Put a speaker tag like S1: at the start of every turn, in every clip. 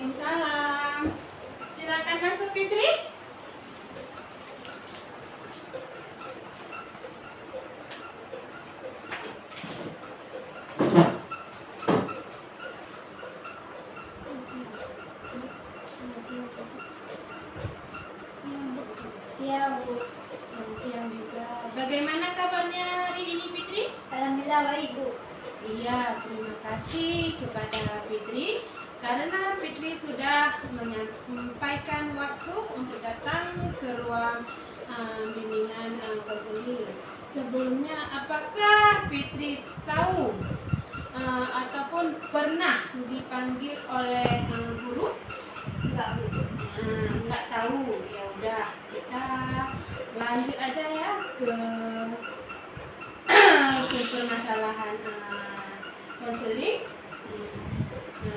S1: Waalaikumsalam. Silakan masuk, Fitri.
S2: Siang, Bu.
S1: Siang juga. Bagaimana kabarnya hari ini, Fitri?
S2: Alhamdulillah baik, Bu.
S1: Iya, terima kasih kepada Fitri karena Fitri sudah menyampaikan waktu untuk datang ke ruang bimbingan konseling. Sebelumnya, apakah Fitri tahu ataupun pernah dipanggil oleh guru?
S2: Enggak, Bu.
S1: Nggak tahu. Ya udah, kita lanjut aja ya ke permasalahan konseling.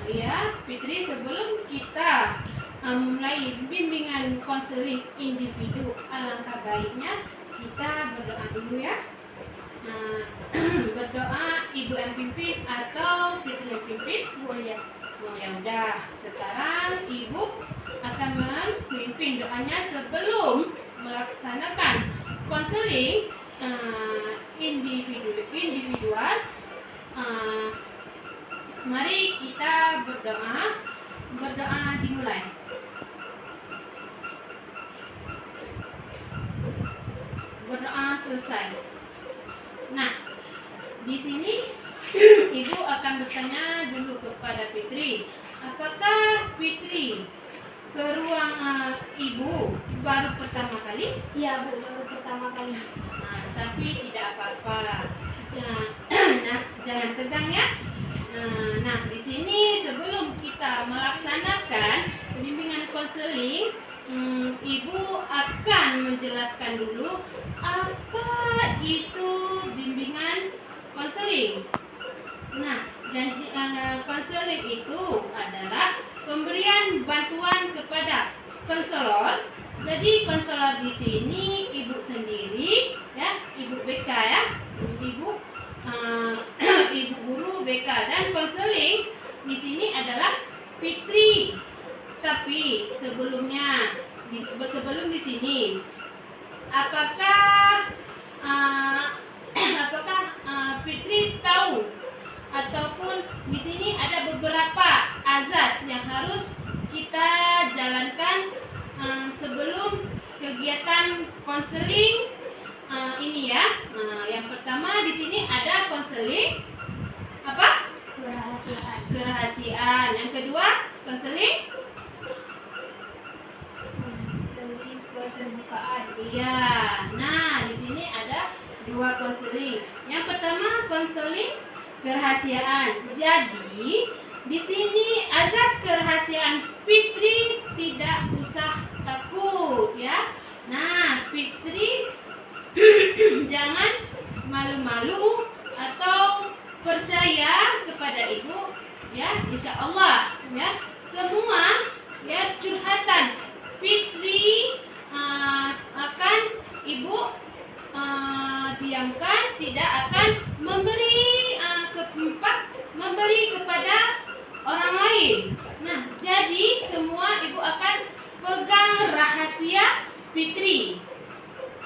S1: Ya, Fitri, sebelum kita mulai bimbingan konseling individu, alangkah baiknya kita berdoa dulu ya. Berdoa Ibu yang pimpin atau Fitri yang pimpin?
S2: Boleh.
S1: Ya udah, sekarang Ibu akan memimpin doanya sebelum melaksanakan konseling individual. Mari kita berdoa. Berdoa dimulai. Berdoa selesai. Nah, di sini Ibu akan bertanya dulu kepada Fitri. Apakah Fitri ke ruang Ibu baru pertama kali?
S2: Iya, Bu, baru pertama kali.
S1: Tapi tidak apa-apa. Nah, jangan tegang ya. Nah, di sini sebelum kita melaksanakan bimbingan konseling, Ibu akan menjelaskan dulu apa itu bimbingan konseling. Nah, jadi konseling itu adalah pemberian bantuan kepada konselor. Jadi konselor di sini Ibu sendiri ya, Ibu BK ya, Ibu guru BK, dan konseling di sini adalah Fitri. Tapi sebelum di sini, apakah Fitri tahu ataupun di sini ada beberapa azas yang harus kita jalankan sebelum kegiatan konseling ini ya. Yang pertama di sini ada konseling apa? Kerahasiaan. Yang kedua konseling
S2: keterbukaan.
S1: Iya. Nah, di sini ada dua konseling. Yang pertama konseling kerahasiaan. Jadi di sini azas kerahasiaan Fitri tidak usah takut ya. Nah, Fitri jangan malu-malu atau percaya kepada Ibu ya, insya Allah ya, semua ya curhatan Fitri akan Ibu diamkan, tidak akan memberi kepada orang lain. Nah, jadi semua Ibu akan pegang rahasia Fitri.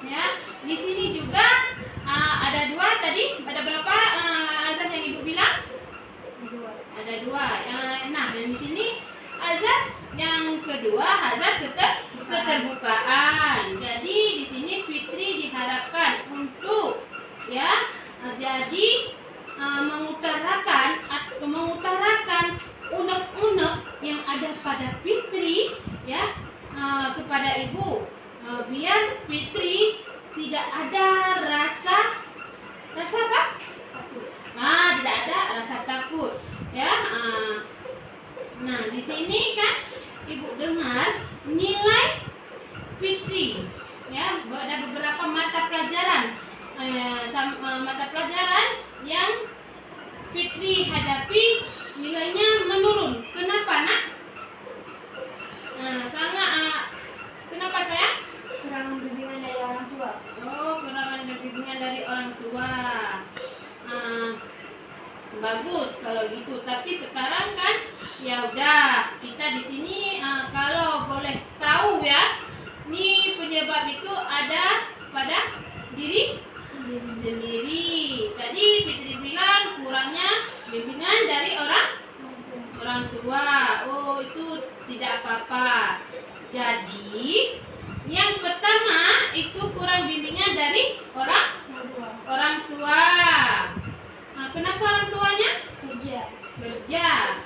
S1: Ya, di sini juga ada dua tadi. Ada berapa azas yang Ibu bilang? Ada dua. Nah, dan di sini azas yang kedua, azas keterbukaan. Jadi di sini Fitri diharapkan untuk ya, jadi mengutarakan unek-unek yang ada pada Fitri ya, kepada Ibu, biar Fitri tidak ada rasa apa? Takut. Tidak ada rasa takut ya. Nah, di sini kan Ibu dengar nilai Fitri ya, ada beberapa mata pelajaran yang Fitri hadapi nilainya menurun. Kenapa, Nak? Kenapa, sayang?
S2: Kekurangan bimbingan dari orang tua.
S1: Kekurangan bimbingan dari orang tua. Bagus kalau gitu. Tapi sekarang kan ya udah, kita dari orang tua. Oh, itu tidak apa-apa. Jadi, yang pertama itu kurang bimbingan dari orang tua. Nah, kenapa orang tuanya? Kerja.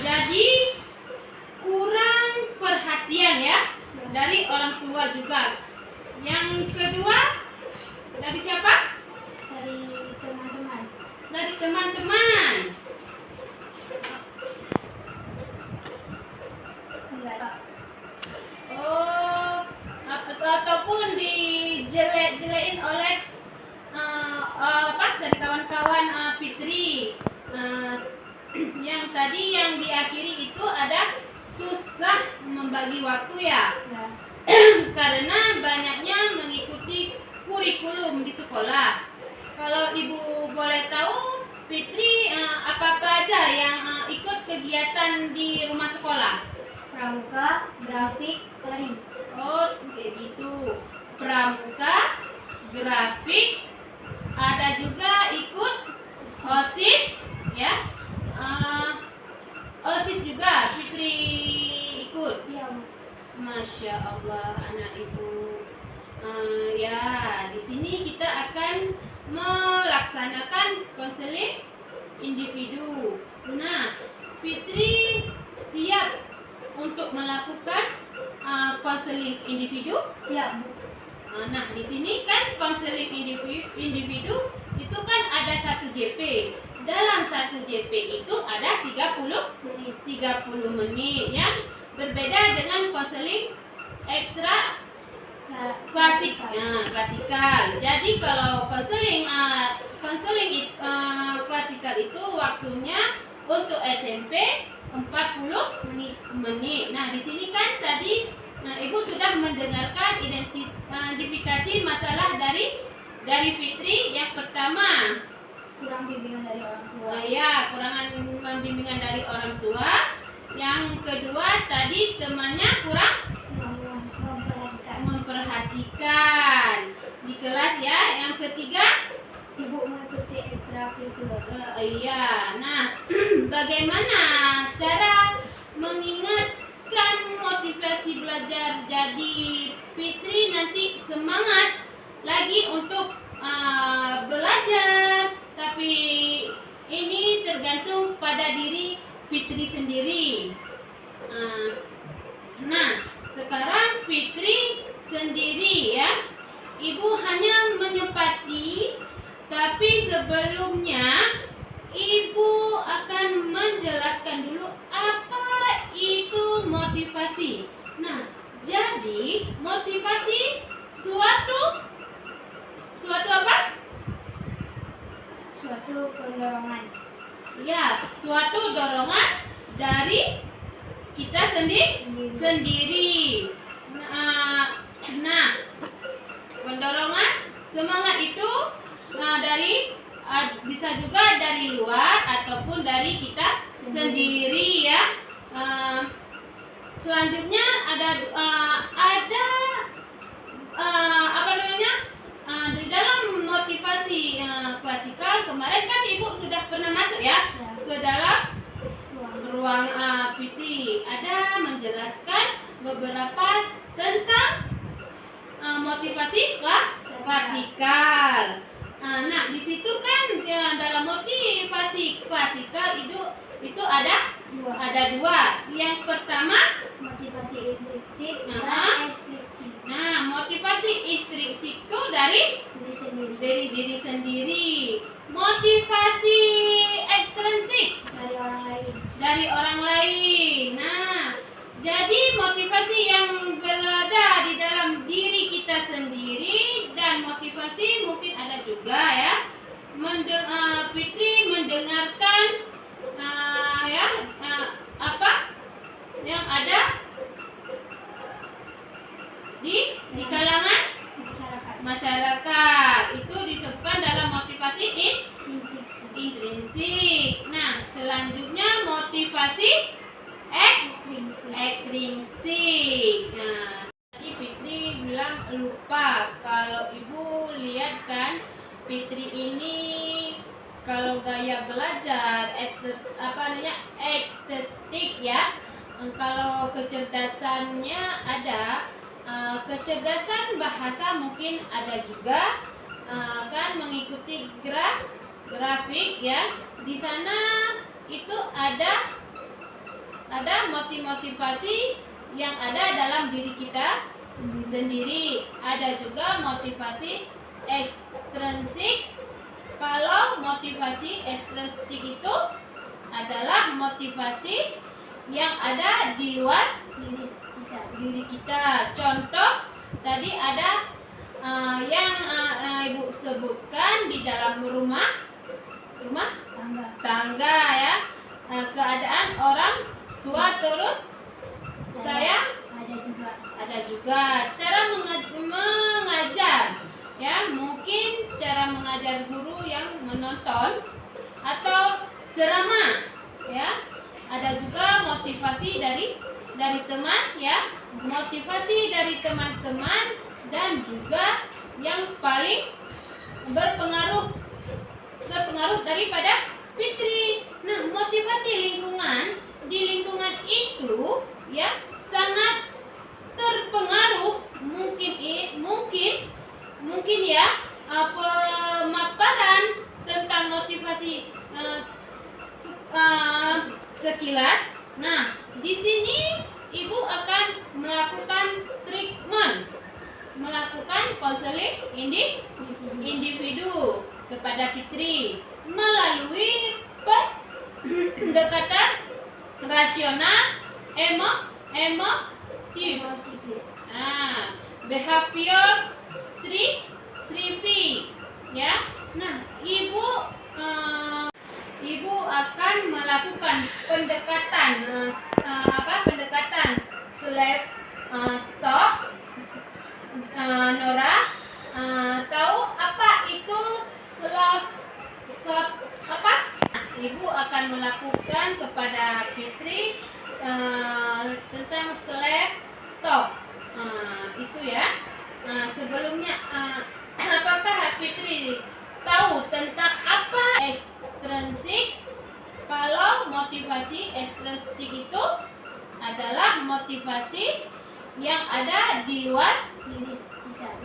S1: Jadi kurang perhatian ya dari orang tua juga. Yang kedua dari siapa?
S2: Dari teman-teman.
S1: Dari teman-teman.
S2: Enggak tahu.
S1: Oh, ataupun dijelek-jelekin oleh dari kawan-kawan Fitri. Yang tadi yang diakhiri itu ada susah membagi waktu ya.
S2: Ya.
S1: Karena banyaknya mengikuti kurikulum di sekolah. Kalau Ibu boleh tahu, Fitri apa-apa aja yang ikut kegiatan di rumah sekolah?
S2: Pramuka, grafik, lari.
S1: Oh, kayak gitu. Pramuka, grafik, ada juga ikut OSIS, ya. OSIS juga Fitri ikut.
S2: Ya,
S1: Masya Allah, anak ibu. Ya, di sini kita akan melaksanakan konseling individu. Nah, Fitri siap untuk melakukan konseling individu.
S2: siap, Bu.
S1: Nah, di sini kan konseling individu itu kan ada 1 JP. Dalam 1 JP itu ada 30 menit yang berbeda dengan konseling ekstra klasikal. Jadi kalau konseling klasikal itu waktunya untuk SMP 40 menit. Nah, di sini kan tadi Ibu sudah mendengarkan identifikasi masalah dari Fitri. Yang pertama,
S2: Kurang bimbingan dari orang tua.
S1: kurangan bimbingan dari orang tua. Yang kedua tadi temannya kurang memperhatikan di kelas ya. Yang ketiga
S2: Sibuk mengikuti ekstrakurikuler.
S1: Nah, bagaimana cara mengingatkan motivasi belajar? Jadi Fitri nanti semangat lagi untuk belajar. Tapi ini tergantung pada diri Fitri sendiri. Nah, sekarang Fitri sendiri ya. Ibu hanya menyempati, tapi sebelumnya Ibu akan menjelaskan dulu apa itu motivasi. Nah, jadi motivasi suatu apa?
S2: Suatu pendorongan.
S1: Ya, suatu dorongan dari kita sendiri. Nah, pendorongan semangat itu dari bisa juga dari luar ataupun dari kita sendiri ya. Selanjutnya ada apa namanya? Di dalam motivasi klasikal kemarin kan Ibu sudah pernah masuk ya ke dalam ruang PT. Ada menjelaskan beberapa tentang motivasi klasikal. Nah, di situ kan dalam motivasi klasikal itu ada dua. Yang pertama
S2: Motivasi intrinsik dan
S1: Nah.
S2: ekstrinsik.
S1: motivasi intrinsik itu dari diri sendiri. Motivasi ekstrinsik
S2: Dari orang lain.
S1: Nah, jadi motivasi yang berada di dalam diri kita sendiri dan motivasi mungkin ada juga ya. Fitri mendengarkan apa yang ada di kalangan masyarakat itu disebutkan dalam motivasi intrinsik. Nah, selanjutnya motivasi ekstrinsik. Nah, tadi Fitri bilang lupa. Kalau Ibu lihat kan, Fitri ini kalau gaya belajar estetik ya. Kalau kecerdasannya ada, kecerdasan bahasa mungkin ada juga, kan mengikuti grafik ya. Di sana itu ada motivasi yang ada dalam diri kita sendiri. Ada juga motivasi ekstrinsik. Kalau motivasi ekstrinsik itu adalah motivasi yang ada di luar diri kita. Contoh tadi ada yang Ibu sebutkan di dalam rumah tangga ya. Keadaan orang tua, terus saya ada juga cara mengajar ya, mungkin cara mengajar guru yang menonton atau ceramah ya. Ada juga motivasi dari teman ya, motivasi dari teman-teman, dan juga yang paling berpengaruh daripada Fitri. Nah, motivasi lingkungan, di lingkungan itu ya sangat terpengaruh, mungkin ya pemaparan tentang motivasi sekilas. Nah, di sini Ibu akan melakukan treatment, melakukan konseling individu kepada Fitri melalui pendekatan rasional, emotif, behavior 3P ya. Nah, Ibu akan melakukan pendekatan slave stop. Nora tahu apa itu slave stop apa? Ibu akan melakukan kepada Fitri tentang slave stop itu ya. Sebelumnya apakah Fitri tahu tentang apa ekstrinsik? Kalau motivasi ekstrinsik itu adalah motivasi yang ada di luar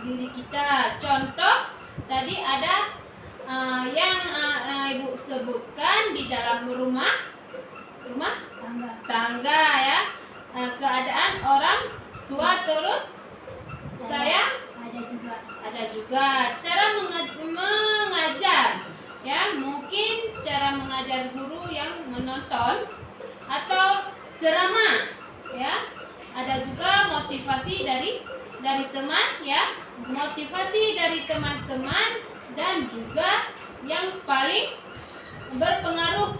S1: diri kita. Contoh tadi ada yang Ibu sebutkan di dalam rumah tangga ya. Keadaan orang tua, terus saya ada juga cara mengajar ya, mungkin cara mengajar guru yang menonton atau ceramah ya. Ada juga motivasi dari teman ya, motivasi dari teman-teman, dan juga yang paling berpengaruh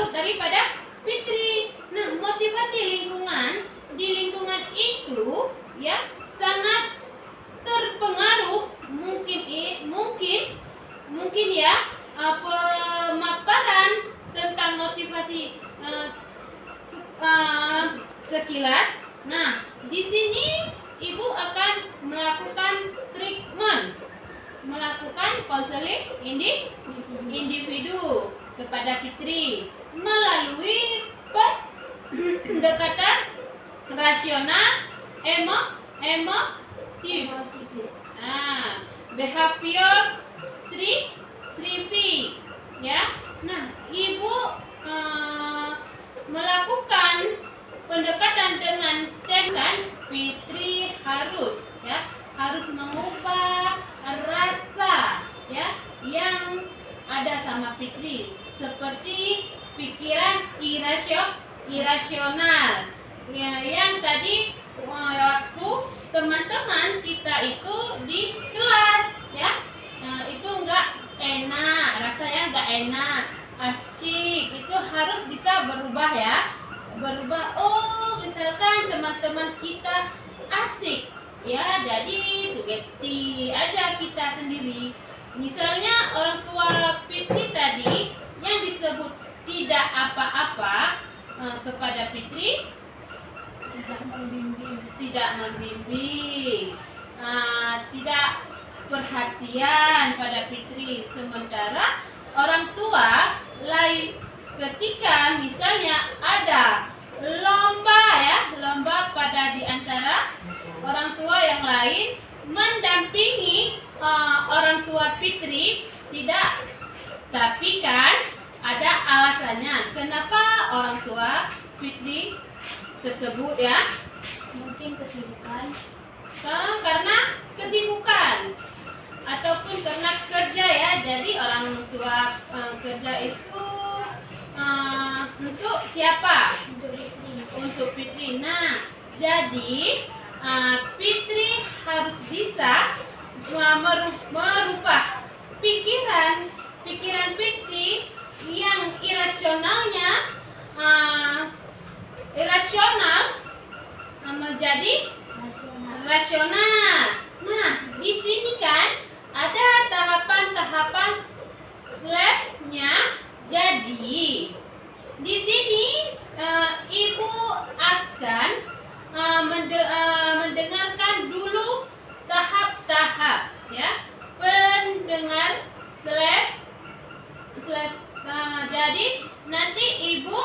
S1: daripada Fitri. Nah, motivasi lingkungan, di lingkungan itu ya sangat terpengaruh, mungkin ya pemaparan tentang motivasi sekilas. Nah, di sini Ibu akan melakukan treatment, melakukan konseling individu kepada Fitri melalui pendekatan rasional, emotif, behavior 3P ya. Nah, Ibu melakukan pendekatan dengan Fitri harus mengubah rasa ya yang ada sama Fitri, seperti pikiran irasional ya, yang tadi waktu teman-teman kita itu di kelas ya, itu enggak enak, rasanya enggak enak, asyik, itu harus bisa berubah ya. Oh, misalkan teman-teman kita asik ya, jadi sugesti aja kita sendiri. Misalnya orang tua Fitri tadi yang disebut tidak apa-apa kepada Fitri, tidak membimbing, tidak perhatian pada Fitri. Sementara orang tua lain ketika misalnya ada lomba ya, lomba pada di antara orang tua yang lain mendampingi orang tua Fitri tidak, tapi kan ada alasannya kenapa orang tua Fitri tersebut ya,
S2: Mungkin kesibukan.
S1: karena kesibukan ataupun karena kerja ya. Jadi orang tua kerja itu untuk siapa?
S2: Untuk Fitri.
S1: Untuk Fitri. Nah, jadi Fitri harus bisa merubah pikiran Fitri yang irasional menjadi
S2: Nasional.
S1: rasional. Nah, di sini kan ada tahapan-tahapan stepnya. Jadi di sini ibu akan mendengarkan dulu tahap-tahap ya, pendengar step. Jadi nanti ibu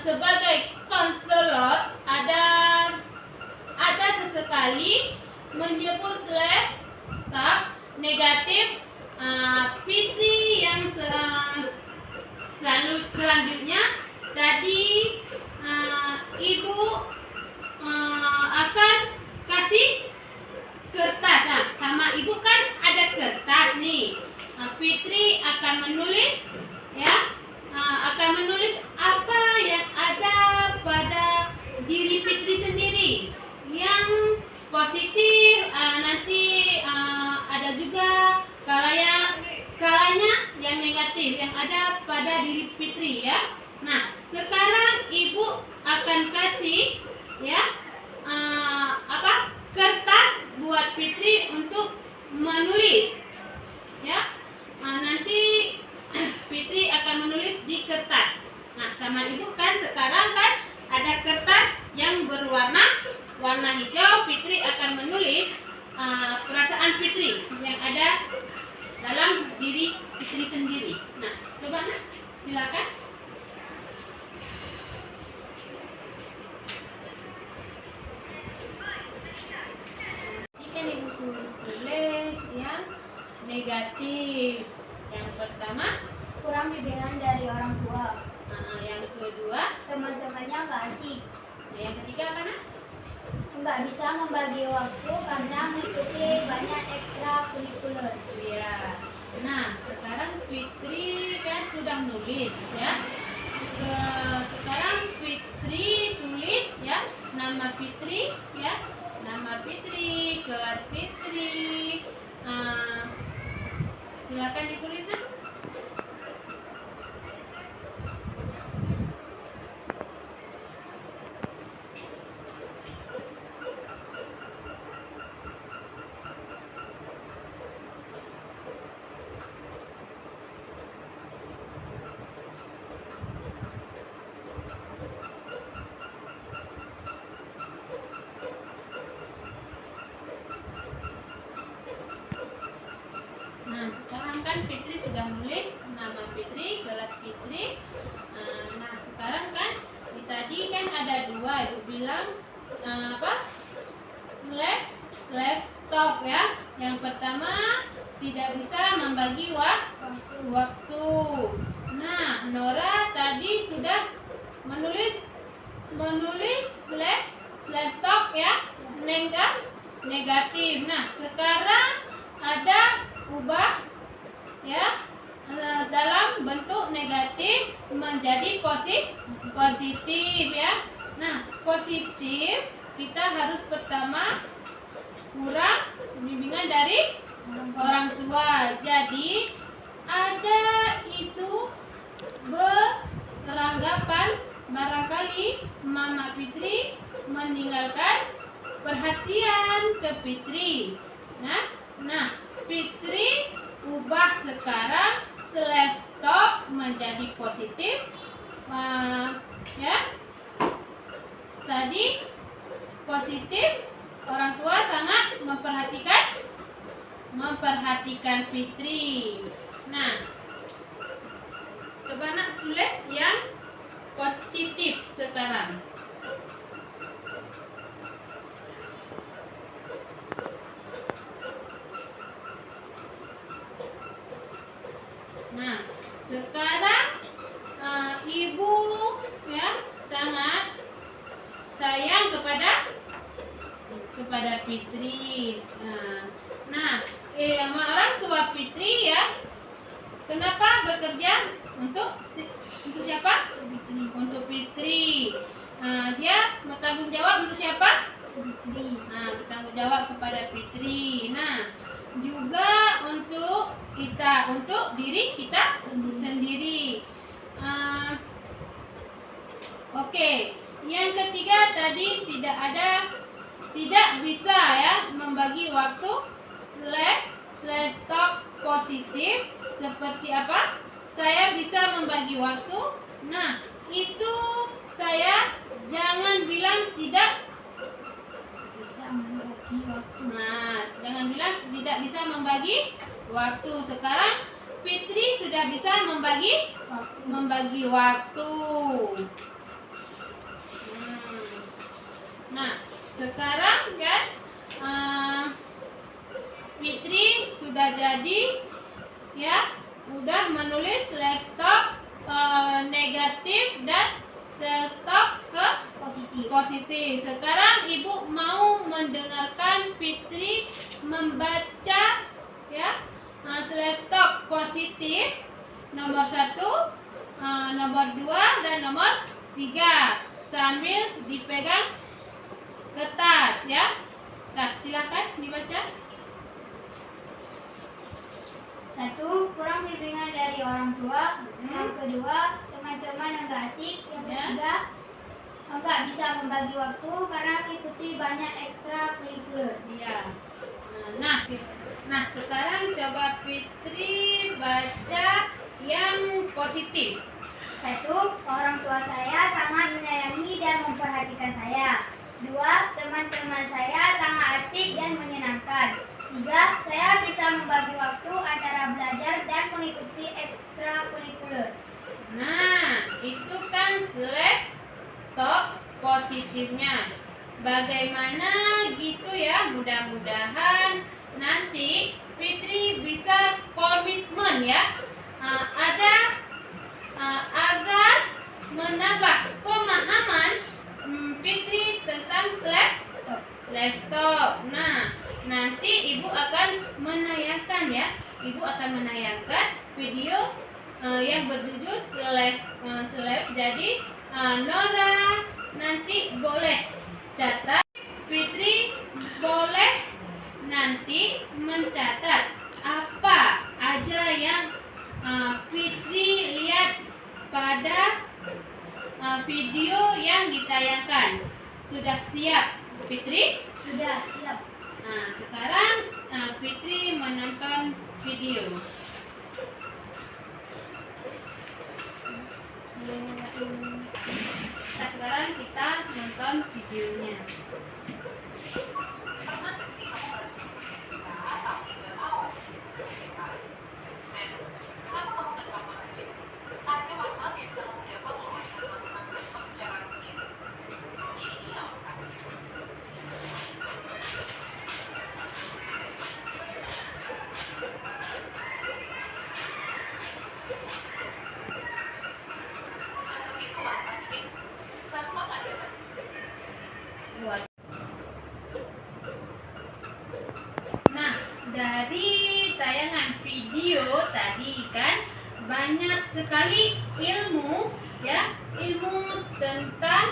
S1: sebagai konselor ada sesekali menyebut tahap negatif Fitri yang selanjutnya tadi ibu akan kasih kertas. Nah, sama ibu kan ada kertas nih. Fitri akan menulis ya, akan menulis apa yang ada pada diri Fitri sendiri yang positif. Nanti ada juga kalanya yang negatif yang ada pada diri Fitri ya. Nah, sekarang ibu akan kasih ya kertas buat Fitri untuk menulis ya. Nanti Fitri akan menulis di kertas. Nah, sama ibu kan sekarang kan ada kertas yang warna hijau. Fitri akan menulis perasaan Fitri yang ada dalam diri Fitri sendiri. Nah, coba Nak, silakan. Ikan ibu suruh tulis yang negatif. Yang pertama,
S2: Kurang bimbingan dari orang tua.
S1: yang kedua,
S2: Teman-temannya nggak asik.
S1: yang ketiga apa Nak?
S2: Nggak bisa membagi waktu karena mengikuti banyak ekstrakurikuler.
S1: Iya. Nah, sekarang Fitri kan sudah nulis ya. Sekarang Fitri tulis ya nama Fitri ya, nama Fitri, kelas Fitri. Silakan ditulis Nak. Nah, sekarang kan Fitri sudah nulis nama Fitri, kelas Fitri. Nah, sekarang kan tadi kan ada dua, ibu bilang slash stop ya. Yang pertama tidak bisa membagi waktu. Nah, Nora tadi sudah menulis slash stop ya, negatif. Nah, sekarang ada ubah ya dalam bentuk negatif menjadi positif ya. Nah, positif kita harus pertama kurang bimbingan dari orang tua. Jadi ada itu beranggapan barangkali Mama Fitri meninggalkan perhatian ke Fitri. Nah, Fitri ubah sekarang slash stop menjadi positif. Ya, tadi positif, orang tua sangat memperhatikan Fitri. Nah, tulis yang positif sekarang. Nah, sekarang ibu ya sangat sayang kepada Fitri. Nah, orang tua Fitri ya, kenapa bekerja untuk siapa? Untuk Fitri. Dia bertanggung jawab untuk siapa?
S2: Fitri.
S1: Bertanggung jawab kepada Fitri. Nah, juga untuk kita, untuk diri kita sendiri. Oke. Yang ketiga tadi tidak bisa ya membagi waktu slash stop positif. Seperti apa? Saya bisa membagi waktu. Nah, itu saya jangan bilang tidak
S2: Bisa membagi waktu.
S1: Nah, jangan bilang tidak bisa membagi waktu. Sekarang Fitri sudah bisa membagi waktu. Nah, sekarang kan Fitri sudah jadi ya, udah menulis laptop negatif dan laptop ke positif. Sekarang ibu mau mendengarkan Fitri membaca ya laptop positif nomor 1, nomor 2 dan nomor 3 sambil dipegang kertas ya. Nah, silakan dibaca.
S2: 1. Kurang bimbingan dari orang tua. Yang kedua, teman-teman enggak asik. Yang ketiga, enggak bisa membagi waktu karena mengikuti banyak ekstrakurikuler.
S1: Iya. Nah, sekarang coba Fitri baca yang positif.
S2: 1. Orang tua saya sangat menyayangi dan memperhatikan saya. 2. Teman-teman saya sangat asik dan menyenangkan. 3. Saya bisa membagi waktu antara belajar dan mengikuti ekstrakurikuler.
S1: Nah, itu kan laptop positifnya. Bagaimana gitu ya, mudah-mudahan nanti Fitri bisa komitmen ya, agar menambah pemahaman Fitri tentang laptop. Nah, nanti ibu akan menayangkan ya, video yang berjudul seleb. Jadi Nora nanti boleh catat, Fitri boleh nanti mencatat apa aja yang Fitri lihat pada video yang ditayangkan. Sudah siap Fitri?
S2: Sudah siap.
S1: Nah, sekarang Fitri menonton video. Nah, sekarang kita nonton videonya. Nah, dari tayangan video tadi kan banyak sekali ilmu tentang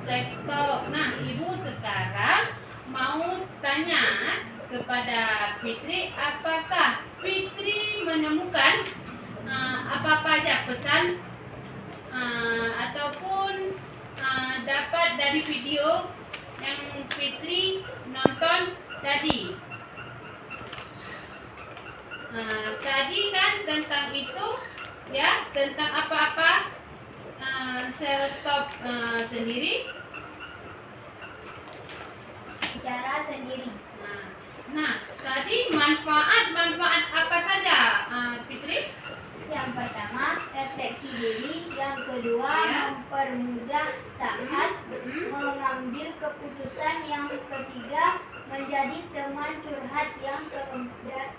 S1: laptop. Nah, ibu sekarang mau tanya kepada Fitri, apakah Fitri menemukan apa-apa aja pesan ataupun dapat dari video yang Fitri nonton tadi. Tadi kan tentang itu ya, tentang apa-apa laptop sendiri.
S2: Bicara sendiri.
S1: Nah, tadi manfaat apa saja Fitri?
S2: Yang pertama, refleksi diri. Yang kedua,
S1: Ya.
S2: mempermudah saat mengambil keputusan. Yang ketiga, menjadi teman curhat.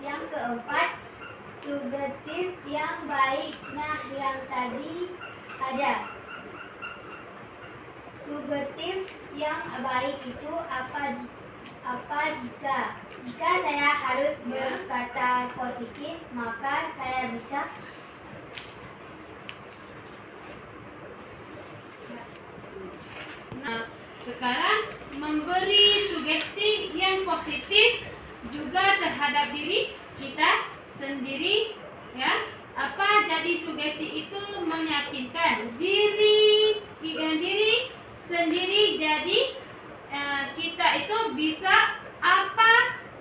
S2: Yang keempat, sugestif yang baik. Nah, yang tadi ada sugestif yang baik itu apa jika saya harus berkata positif, maka saya bisa
S1: Nah, sekarang memberi sugesti yang positif juga terhadap diri kita sendiri, ya. Apa jadi sugesti itu meyakinkan diri sendiri, jadi kita itu bisa apa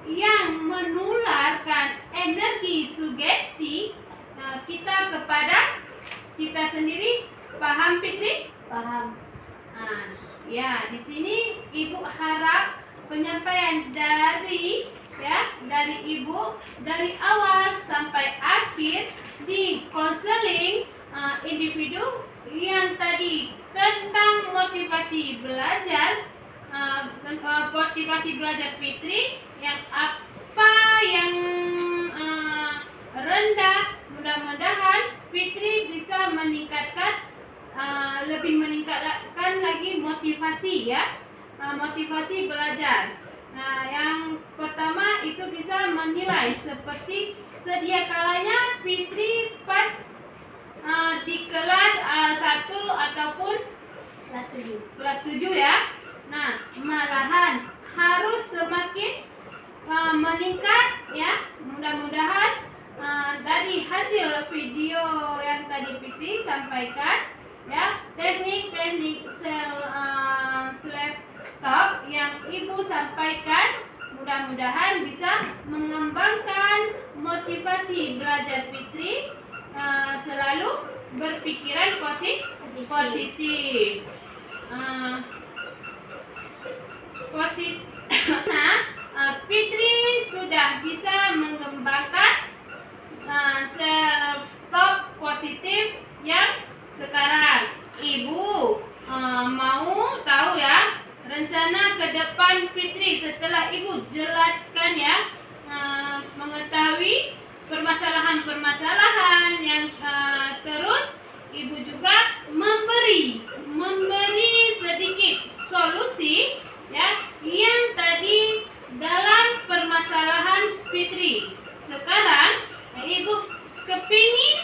S1: yang menularkan energi sugesti kita kepada kita sendiri. Paham, Fitri?
S2: paham.
S1: Ya, di sini Ibu harap penyampaian dari Ibu dari awal sampai akhir di konseling individu yang tadi tentang motivasi belajar Fitri, yang apa yang rendah, mudah-mudahan Fitri bisa lebih meningkatkan lagi motivasi, ya, motivasi belajar. Nah, yang pertama itu bisa menilai seperti sedia kalanya Fitri pas di kelas 1 ataupun kelas 7 ya. Nah, malahan harus semakin meningkat, ya. Mudah-mudahan dari hasil video yang tadi Fitri sampaikan, ya, teknik-teknik self-talk yang Ibu sampaikan mudah-mudahan bisa mengembangkan motivasi belajar Fitri, selalu berpikiran positif. Nah, Fitri sudah bisa mengembangkan self-talk positif yang sekarang. Ibu mau tahu, ya, rencana ke depan Fitri setelah Ibu jelaskan, ya, mengetahui permasalahan-permasalahan yang terus Ibu juga memberi sedikit solusi, ya, yang tadi dalam permasalahan Fitri. Sekarang Ibu kepingin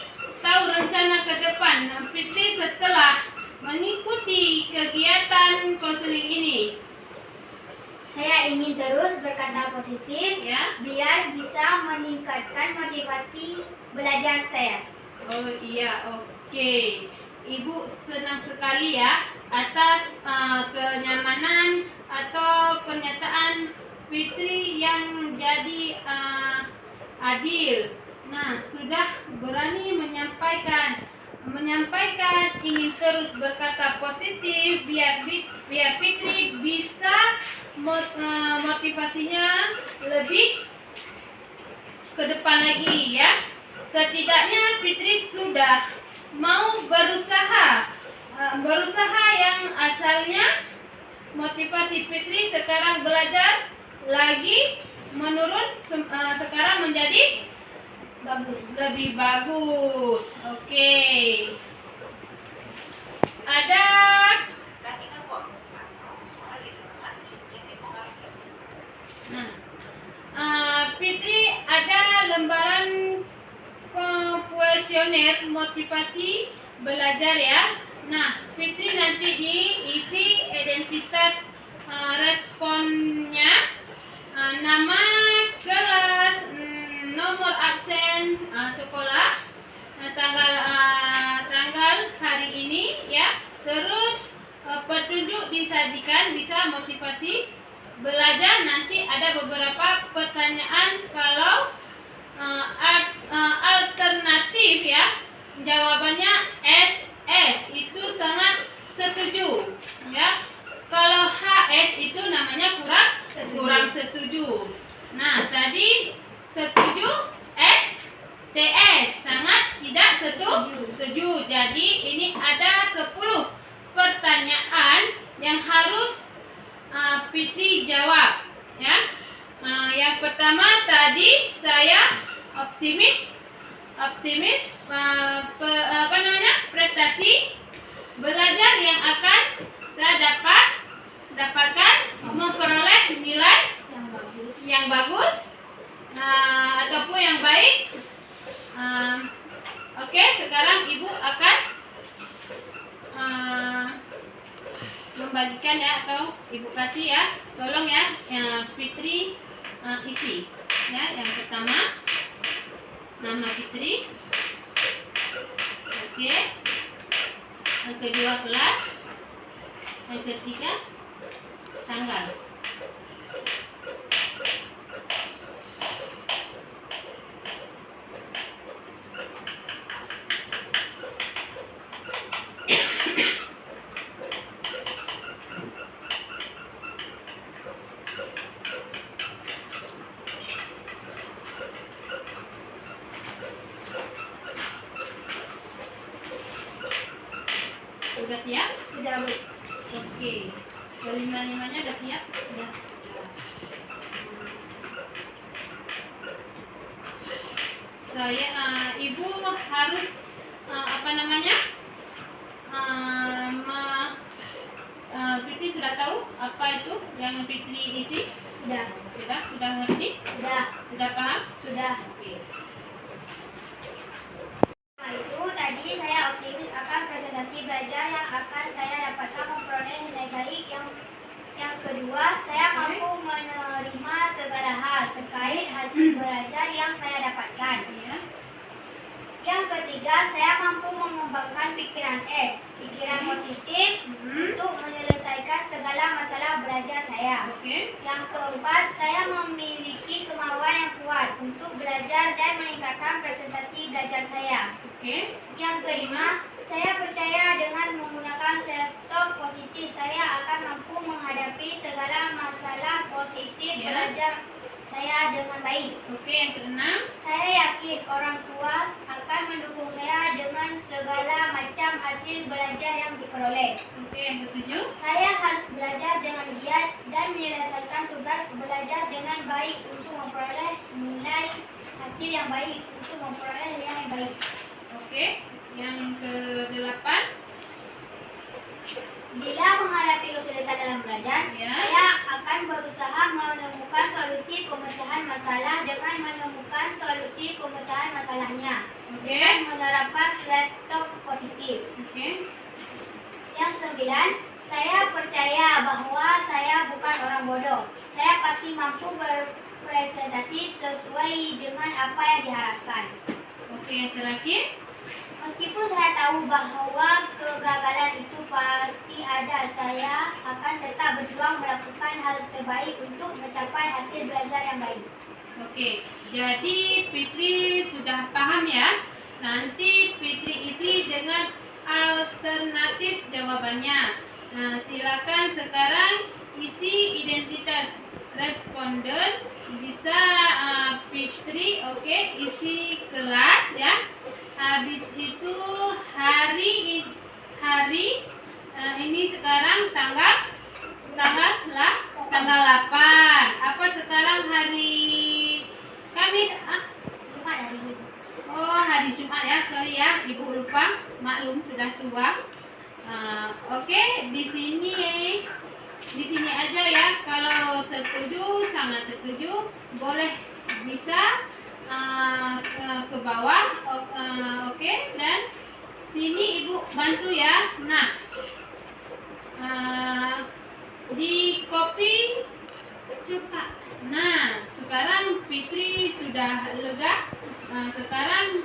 S1: tahu rencana ke depan Fitri setelah mengikuti kegiatan konseling ini.
S2: Saya ingin terus berkata positif,
S1: Ya.
S2: biar bisa meningkatkan motivasi belajar saya.
S1: Oh iya, oke. Ibu senang sekali, ya, atas kenyamanan atau pernyataan Fitri yang jadi adil. Nah, sudah berani menyampaikan ingin terus berkata positif biar Fitri bisa motivasinya lebih ke depan lagi, ya. Setidaknya Fitri sudah mau berusaha yang asalnya motivasi Fitri sekarang belajar lagi menurun, sekarang menjadi lebih bagus. Oke. Ada Fitri ada lembaran kuesioner motivasi belajar, ya. Nah, Fitri nanti diisi identitas responnya, nama kelas, nomor absen sekolah, tanggal hari ini, ya. Terus petunjuk disajikan, bisa motivasi belajar. Nanti ada beberapa pertanyaan, kalau alternatif, ya, jawabannya SS itu sangat setuju, ya. Kalau HS itu namanya kurang setuju. Nah, tadi setuju, TS sangat tidak Jadi ini ada 10 pertanyaan yang harus Fitri jawab, ya. Yang pertama tadi saya optimis prestasi belajar yang akan saya dapatkan memperoleh nilai yang bagus ataupun yang baik. Oke, sekarang Ibu akan membagikan ya, atau Ibu kasih ya, tolong ya, Fitri isi ya. Yang pertama nama Fitri, oke. Yang kedua kelas, yang ketiga tanggal. Sudah siap?
S2: Sudah, Bu.
S1: Oke. Kelima-limanya sudah siap?
S2: Sudah.
S1: Ibu harus Fitri sudah tahu apa itu yang Fitri isi? Sudah ngerti? Sudah paham?
S2: Sudah.
S1: Oke.
S2: Nah, itu tadi saya optimis akan presentasi belajar yang akan saya dapatkan memperoleh nilai baik. Yang kedua, saya mampu menerima segala hal terkait hasil belajar yang saya dapatkan.
S1: Ya.
S2: Yang ketiga, saya mampu mengembangkan pikiran positif untuk menyelesaikan segala masalah belajar saya.
S1: Oke.
S2: Yang keempat, saya memiliki kemauan yang kuat untuk belajar dan meningkatkan presentasi belajar saya.
S1: Oke.
S2: Yang kelima, saya percaya dengan menggunakan self-talk positif, saya akan mampu menghadapi segala masalah positif
S1: Ya.
S2: belajar saya dengan baik.
S1: Oke, yang keenam.
S2: Saya yakin orang tua akan mendukung saya dengan segala macam hasil belajar yang diperoleh.
S1: Oke, yang ketujuh.
S2: Saya harus belajar dengan giat dan menyelesaikan tugas belajar dengan baik untuk memperoleh nilai hasil yang baik,
S1: Oke, yang kedelapan.
S2: Bila menghadapi kesulitan dalam belajar,
S1: Ya.
S2: saya akan berusaha menemukan solusi pemecahan masalah dengan menemukan solusi pemecahan masalahnya.
S1: Oke.
S2: Dengan menerapkan self-talk positif.
S1: Oke.
S2: Yang 9, saya percaya bahwa saya bukan orang bodoh. Saya pasti mampu berpresentasi sesuai dengan apa yang diharapkan.
S1: Oke, yang terakhir.
S2: Meskipun saya tahu bahwa kegagalan itu pasti ada, saya akan tetap berjuang melakukan hal terbaik untuk mencapai hasil belajar yang baik.
S1: Oke, jadi Fitri sudah paham ya. Nanti Fitri isi dengan alternatif jawabannya. Nah, silakan sekarang isi identitas responden. Bisa Fitri, oke, isi kelas ya. Habis itu hari ini sekarang tanggal 8. Apa sekarang hari Kamis?
S2: Jumat hari ini.
S1: Oh, hari Jumat ya. Sorry ya, Ibu lupa. Maklum sudah tua. Oke, di sini aja ya. Kalau setuju, sangat setuju, boleh bisa ke bawah. Oke, dan sini Ibu bantu ya. Nah, di copy cepat. Nah, sekarang Fitri sudah lega. Sekarang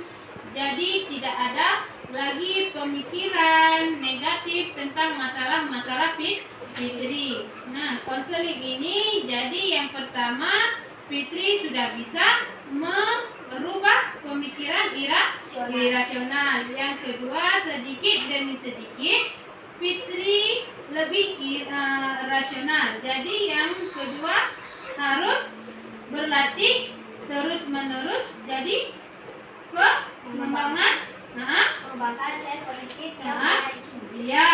S1: jadi tidak ada lagi pemikiran negatif tentang masalah-masalah Fitri. Nah, konseling ini jadi yang pertama, Fitri sudah bisa merubah pemikiran irasional. Yang kedua, sedikit demi sedikit Fitri lebih rasional. Jadi yang kedua harus berlatih terus menerus. Jadi pengembangan Nah,
S2: Merupakan sel politik yang
S1: Nah.
S2: memiliki.
S1: iya.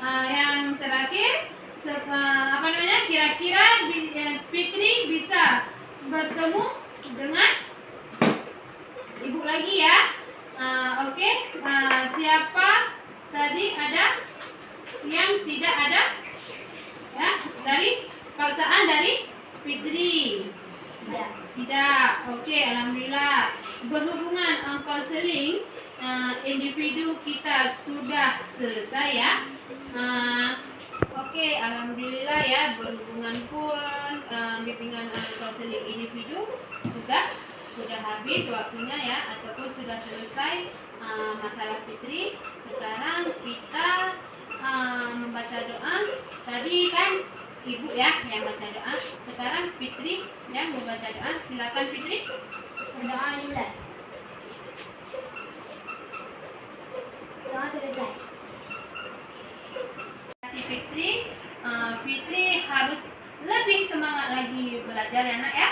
S1: Yang terakhir, apa namanya? Kira-kira Fitri bisa bertemu dengan ibu lagi ya. Oke. Siapa tadi ada yang tidak ada? Ya, dari paksaan dari Fitri.
S2: Tidak.
S1: Tidak. Oke, alhamdulillah. Berhubungan konseling individu kita sudah selesai ya. Oke, alhamdulillah ya, berhubungan pun bimbingan konseling individu sudah habis waktunya ya, ataupun sudah selesai masalah Fitri. Sekarang kita membaca doa. Tadi kan Ibu ya yang baca doa. Sekarang Fitri yang membaca doa. Silakan Fitri.
S2: Berdoa dulu. Doa selesai.
S1: Terima kasih Fitri. Fitri harus lebih semangat lagi belajar ya nak ya.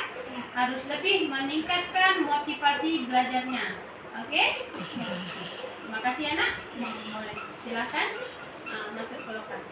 S1: Harus lebih meningkatkan motivasi belajarnya. Oke? Terima kasih anak. Boleh. Silakan masuk ke lokal.